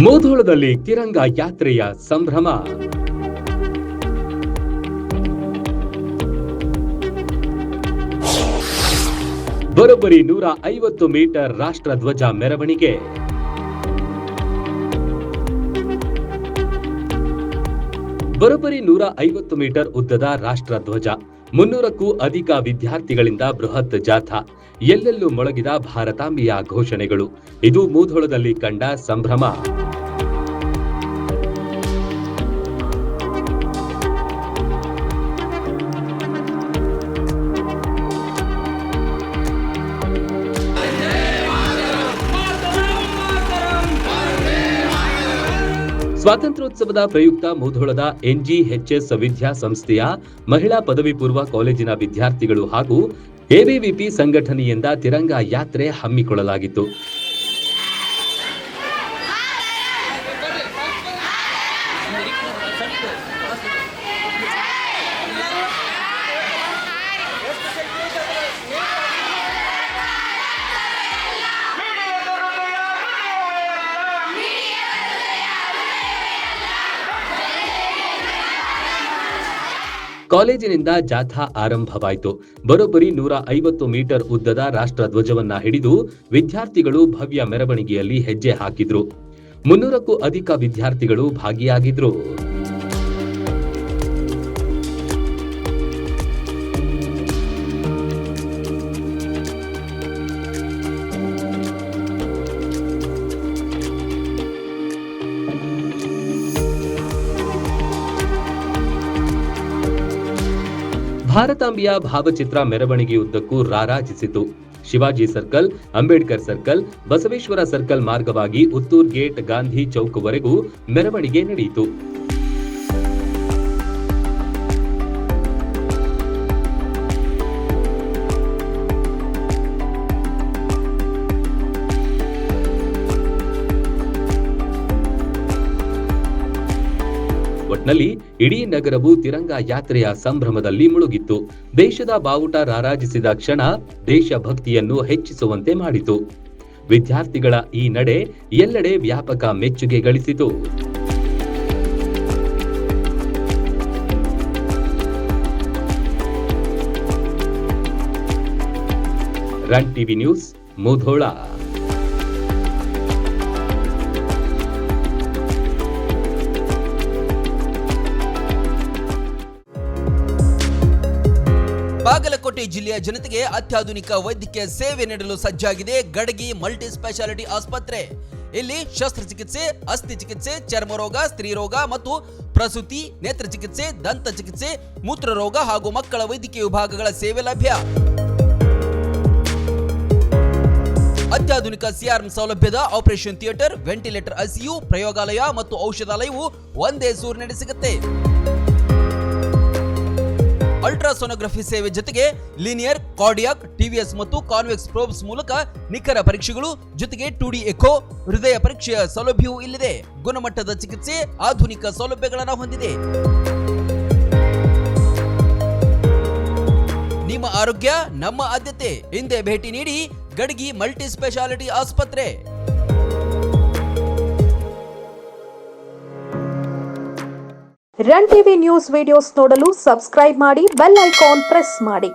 ಮುಧೋಳದಲ್ಲಿ ತಿರಂಗ ಯಾತ್ರೆಯ ಸಂಭ್ರಮ. ಬರೋಬ್ಬರಿ 150 ಮೀಟರ್ ರಾಷ್ಟ್ರಧ್ವಜ ಮೆರವಣಿಗೆ. ಬರೋಬ್ಬರಿ 150 ಮೀಟರ್ ಉದ್ದದ ರಾಷ್ಟ್ರಧ್ವಜ, 300ಕ್ಕೂ ಅಧಿಕ ವಿದ್ಯಾರ್ಥಿಗಳಿಂದ ಬೃಹತ್ ಜಾಥಾ, ಎಲ್ಲೆಲ್ಲೂ ಮೊಳಗಿದ ಭಾರತಾಂಬೆಯ ಘೋಷಣೆಗಳು. ಇದು ಮುಧೋಳದಲ್ಲಿ ಕಂಡ ಸಂಭ್ರಮ. ಸ್ವಾತಂತ್ರ್ಯೋತ್ಸವದ ಪ್ರಯುಕ್ತ ಮುಧೋಳದ NGHS ವಿದ್ಯಾಸಂಸ್ಥೆಯ ಮಹಿಳಾ ಪದವಿ ಪೂರ್ವ ಕಾಲೇಜಿನ ವಿದ್ಯಾರ್ಥಿಗಳು ಹಾಗೂ ABVP ಸಂಘಟನೆಯಿಂದ ತಿರಂಗ ಯಾತ್ರೆ ಹಮ್ಮಿಕೊಳ್ಳಲಾಗಿತ್ತು. ಕಾಲೇಜಿನಿಂದ ಜಾಥಾ ಆರಂಭವಾಯಿತು. ಬರೋಬ್ಬರಿ 150 ಮೀಟರ್ ಉದ್ದದ ರಾಷ್ಟ್ರಧ್ವಜವನ್ನ ಹಿಡಿದು ವಿದ್ಯಾರ್ಥಿಗಳು ಭವ್ಯ ಮೆರವಣಿಗೆಯಲ್ಲಿ ಹೆಜ್ಜೆ ಹಾಕಿದ್ರು. 300ಕ್ಕೂ ಅಧಿಕ ವಿದ್ಯಾರ್ಥಿಗಳು ಭಾಗಿಯಾಗಿದ್ರು. ಭಾರತಾಂಬೆಯ ಭಾವಚಿತ್ರ ಮೆರವಣಿಗೆಯುದ್ದಕ್ಕೂ ರಾರಾಜಿಸಿತು. Shivaji circle, Ambedkar circle, Basaveshwara circle ಮಾರ್ಗವಾಗಿ ಉತ್ತೂರ್ ಗೇಟ್, ಗಾಂಧಿ ಚೌಕ್ವರೆಗೂ ಮೆರವಣಿಗೆ ನಡೆಯಿತು. ಒಟ್ನಲ್ಲಿ ಇಡೀ ನಗರವು ತಿರಂಗ ಯಾತ್ರೆಯ ಸಂಭ್ರಮದಲ್ಲಿ ಮುಳುಗಿತ್ತು. ದೇಶದ ಬಾವುಟ ರಾರಾಜಿಸಿದ ಕ್ಷಣ ದೇಶಭಕ್ತಿಯನ್ನು ಹೆಚ್ಚಿಸುವಂತೆ ಮಾಡಿತು. ವಿದ್ಯಾರ್ಥಿಗಳ ಈ ನಡೆ ಎಲ್ಲೆಡೆ ವ್ಯಾಪಕ ಮೆಚ್ಚುಗೆ ಗಳಿಸಿತು. Run TV news, Mudhol. Bagalkot ಜಿಲ್ಲೆಯ ಜನತೆಗೆ ಅತ್ಯಾಧುನಿಕ ವೈದ್ಯಕೀಯ ಸೇವೆ ನೀಡಲು ಸಜ್ಜಾಗಿದೆ ಗಡಗಿ ಮಲ್ಟಿ ಸ್ಪೆಷಾಲಿಟಿ ಆಸ್ಪತ್ರೆ. ಇಲ್ಲಿ ಶಸ್ತ್ರಚಿಕಿತ್ಸೆ, ಅಸ್ಥಿ ಚಿಕಿತ್ಸೆ, ಚರ್ಮರೋಗ, ಸ್ತ್ರೀರೋಗ ಮತ್ತು ಪ್ರಸೂತಿ, ನೇತ್ರ ಚಿಕಿತ್ಸೆ, ದಂತ ಚಿಕಿತ್ಸೆ, ಮೂತ್ರರೋಗ ಹಾಗೂ ಮಕ್ಕಳ ವೈದ್ಯಕೀಯ ವಿಭಾಗಗಳ ಸೇವೆ ಲಭ್ಯ. ಅತ್ಯಾಧುನಿಕ CRM ಸೌಲಭ್ಯದ ಆಪರೇಷನ್ ಥಿಯೇಟರ್, ವೆಂಟಿಲೇಟರ್, ICU, ಪ್ರಯೋಗಾಲಯ ಮತ್ತು ಔಷಧಾಲಯವು ಒಂದೇ ಸೂರಿನಡಿ ಸಿಗುತ್ತೆ. ಅಲ್ಟ್ರಾಸೋನೋಗ್ರಫಿ ಸೇವೆ ಜೊತೆಗೆ ಲೀನಿಯರ್, ಕಾರ್ಡಿಯಾಕ್, TVS ಮತ್ತು ಕಾನ್ವೆಕ್ಸ್ ಪ್ರೋಬ್ಸ್ ಮೂಲಕ ನಿಖರ ಪರೀಕ್ಷೆಗಳು ಜೊತೆಗೆ 2D ಎಕೋ, ಹೃದಯ ಪರೀಕ್ಷೆಯ ಸೌಲಭ್ಯವೂ ಇಲ್ಲಿದೆ. ಗುಣಮಟ್ಟದ ಚಿಕಿತ್ಸೆ, ಆಧುನಿಕ ಸೌಲಭ್ಯಗಳನ್ನು ಹೊಂದಿದೆ. ನಿಮ್ಮ ಆರೋಗ್ಯ ನಮ್ಮ ಆದ್ಯತೆ. ಹಿಂದೆ ಭೇಟಿ ನೀಡಿ ಗಡಗಿ ಮಲ್ಟಿ ಸ್ಪೆಷಾಲಿಟಿ ಆಸ್ಪತ್ರೆ. ರನ್ ಟಿವಿ ನ್ಯೂಸ್ ವಿಡಿಯೋಸ್ ನೋಡಲು ಸಬ್ಸ್ಕ್ರೈಬ್ ಮಾಡಿ, ಬೆಲ್ ಐಕಾನ್ ಪ್ರೆಸ್ ಮಾಡಿ.